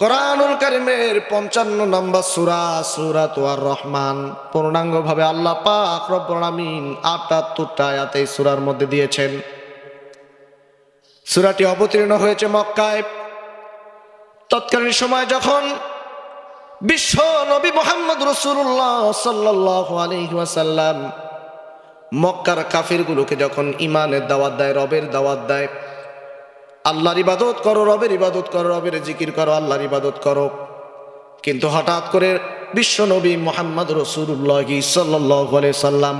কোরআনুল কারীমের 55 নম্বর সূরা সূরাতুর রহমান। পূর্ণাঙ্গভাবে আল্লাহ পাক রব্বুল আলামিন 78টা আয়াত এই সূরার মধ্যে দিয়েছেন। সূরাটি অবতীর্ণ হয়েছে মক্কায়। তৎকালীন সময় যখন বিশ্ব নবী মুহাম্মদ রাসূলুল্লাহ সাল্লাল্লাহু আলাইহি ওয়াসাল্লাম মক্কার কাফিরগুলোকে যখন ঈমানের দাওয়াত দেয়, রবের দাওয়াত দেয়, আল্লাহর ইবাদত করো, রবের ইবাদত করো, রবের জিকির করো, আল্লাহর ইবাদত করো। কিন্তু হঠাৎ করে বিশ্ব নবী মুহাম্মদ রাসূলুল্লাহ সাল্লাল্লাহু আলাইহি সাল্লাম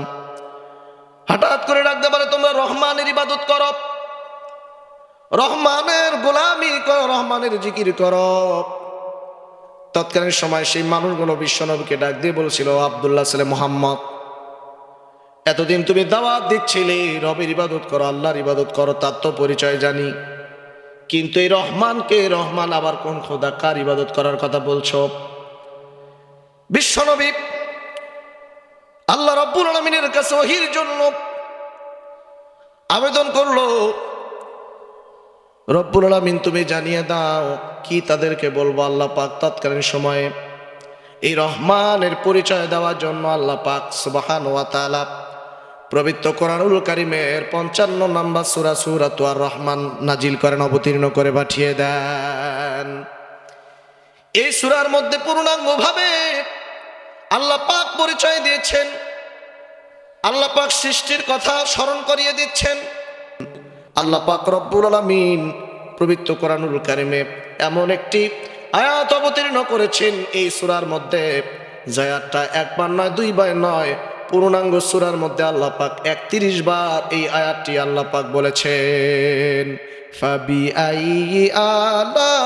হঠাৎ করে ডাকতে পারে, তোমরা রহমানের ইবাদত করো, রহমানের গোলামি করো, রহমানের জিকির করো। তৎকালীন সময় সেই মানুষগুলো বিশ্ব নবীকে ডাক দিয়ে বলছিল, আব্দুল্লাহ ছেলে মুহাম্মদ, এতদিন তুমি দাওয়াত দিচ্ছিলে রবের ইবাদত করো, আল্লাহর ইবাদত করো, তার তো পরিচয় জানি, কিন্তু এই রহমানকে, রহমান আবার কোন খোদা, কার ইবাদত করার কথা বলছো? বিশ্বনবী আল্লাহ রাব্বুল আলামিনের কাছে ওহীর জন্য আবেদন করলো, রব্বুল আলামিন তুমি জানিয়ে দাও কি তাদেরকে বলবো। আল্লাহ পাক তৎকালীন সময়ে এই রহমানের পরিচয় দেওয়ার জন্য আল্লাহ পাক সুবহানাহু ওয়া তাআলা পবিত্র কোরআনুল কারীমের 55 নম্বর সূরা সূরাতুর রহমান নাজিল করেন, অবতীর্ণ করে পাঠিয়ে দেন। এই সূরার মধ্যে পূর্ণাঙ্গভাবে আল্লাহ পাক পরিচয় দিয়েছেন, আল্লাহ পাক সৃষ্টির কথা স্মরণ করিয়ে দিচ্ছেন। আল্লাহ পাক রব্বুল আলামিন পবিত্র কোরআনুল কারীমে এমন একটি আয়াত অবতীর্ণ করেছেন এই সূরার মধ্যে, যে আয়াতটা একবার নয়, দুইবার নয়, পূর্ণাঙ্গ সূরার মধ্যে আল্লাহ পাক 31 বার এই আয়াতটি আল্লাহ পাক বলেছেন, ফাবি আইয়ি আলাই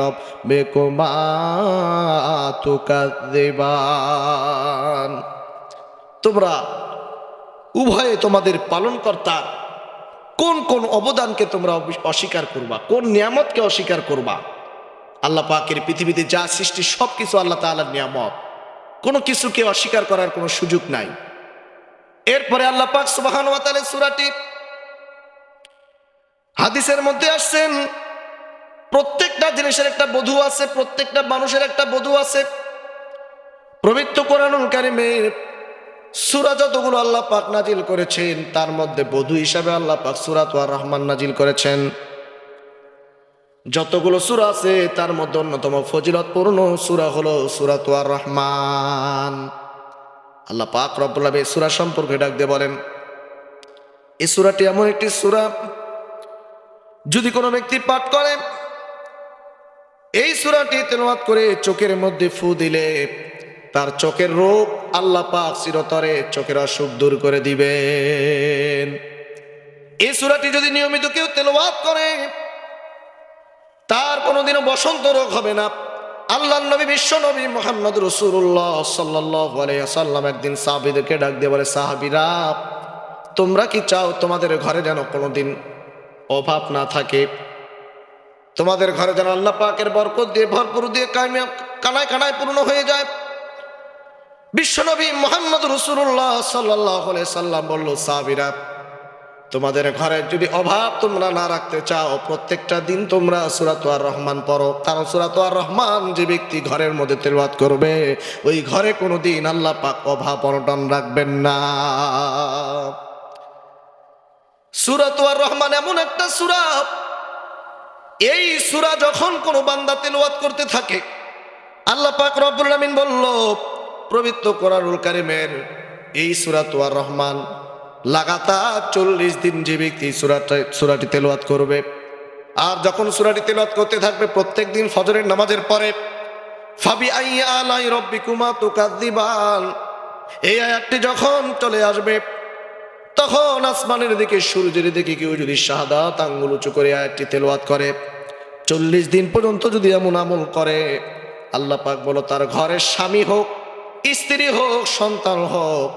রাব্বিকুমা তুকাযযিবান। তোমরা উভয়ে তোমাদের পালনকর্তা কোন কোন অবদানকে তোমরা অস্বীকার করবা, কোন নিয়ামতকে অস্বীকার করবা। আল্লাহ পাকের পৃথিবীতে যা সৃষ্টি সবকিছু আল্লাহ তাআলার নিয়ামত, কোনো কিছুকে অস্বীকার করার কোনো সুযোগ নাই। এরপরে আল্লাহ পাক সুবহানাহু ওয়া তাআলা সূরাটি হাদিসের মধ্যে আসছেন, প্রত্যেকটা জিনিসের একটা বধূ আছে, প্রত্যেকটা মানুষের একটা বধূ আছে। পবিত্র কোরআনুল কারীমের সূরা যতগুলো আল্লাহ পাক নাজিল করেছেন, তার মধ্যে বধূ হিসাবে আল্লাহ পাক সূরাতুর রহমান নাজিল করেছেন। যতগুলো সূরা আছে তার মধ্যে অন্যতম ফজিলতপূর্ণ সূরা হলো সূরাতুর রহমান। আল্লাহ পাক রব্বুল আলামিন এই সূরা সম্পর্কে ডাক দিয়ে বলেন, এই সূরাটি এমন একটি সূরা, যদি কোনো ব্যক্তি পাঠ করে, এই সূরাটি তেলাওয়াত করে চোখের মধ্যে ফু দিলে তার চোখের রোগ আল্লাহ পাক চিরতরে চোখের অসুখ দূর করে দিবেন। এই সূরাটি যদি নিয়মিত কেউ তেলাওয়াত করে, তার কোনোদিনও বসন্ত রোগ হবে না। আল্লাহর নবী বিশ্ব নবী মুহাম্মদ রাসূলুল্লাহ সাল্লাল্লাহু আলাইহি ওয়াসাল্লাম একদিন সাহাবীদেরকে ডাক দিয়ে বলে, সাহাবীরা, তোমরা কি চাও তোমাদের ঘরে যেন কোনোদিন অভাব না থাকে, তোমাদের ঘরে যেন আল্লাহ পাকের বরকত দিয়ে ভরপুর দিয়ে কানায় কানায় পূর্ণ হয়ে যায়? বিশ্বনবী মুহাম্মদ রাসূলুল্লাহ সাল্লাল্লাহু আলাইহি সাল্লাম বলল, সাহাবীরা, তোমাদের ঘরে যদি অভাব তোমরা না রাখতে চাও, প্রত্যেকটা দিন তোমরা সূরাতুর রহমান পড়ো, কারণ সূরাতুর রহমান যে ব্যক্তি ঘরের মধ্যে তেলাওয়াত করবে, ওই ঘরে কোনোদিন আল্লাহ পাক অভাব অনটন রাখবেন না। সূরাতুর রহমান এমন একটা সূরা, এই সূরা যখন কোনো বান্দা তেলাওয়াত করতে থাকে, আল্লাহ পাক রব্বুল আলামিন বলল, পবিত্র কোরআনুল কারীমের এই সূরাতুর রহমান লাগাতার 40 দিন যে ব্যক্তি সূরাটি তেলাওয়াত করবে, আর যখন সূরাটি তেলাওয়াত করতে থাকবে প্রত্যেক দিন ফজরের নামাজের পরে, ফাবি আইয়ি আলাই রাব্বিকুমা তুকাযযিবান, এই আয়াতটি যখন চলে আসবে, তখন আসমানের দিকে, সূর্যের দিকে কেউ যদি শাহাদাত আঙ্গুল উঁচু করে আয়াতটি তেলাওয়াত করে, 40 দিন পর্যন্ত যদি এমন আমল করে, আল্লাহ পাক বলো তার ঘরের স্বামী হোক, স্ত্রী হোক, সন্তান হোক,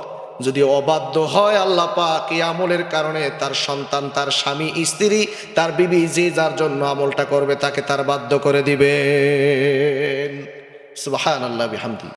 যদি অবাধ্য হয়, আল্লাহ পাক এই আমলের কারণে তার সন্তান, তার স্বামী, স্ত্রী, তার বিবি, যে যার জন্য আমলটা করবে তাকে তার বাধ্য করে দিবেন। সুবহানাল্লাহ বিহামদি।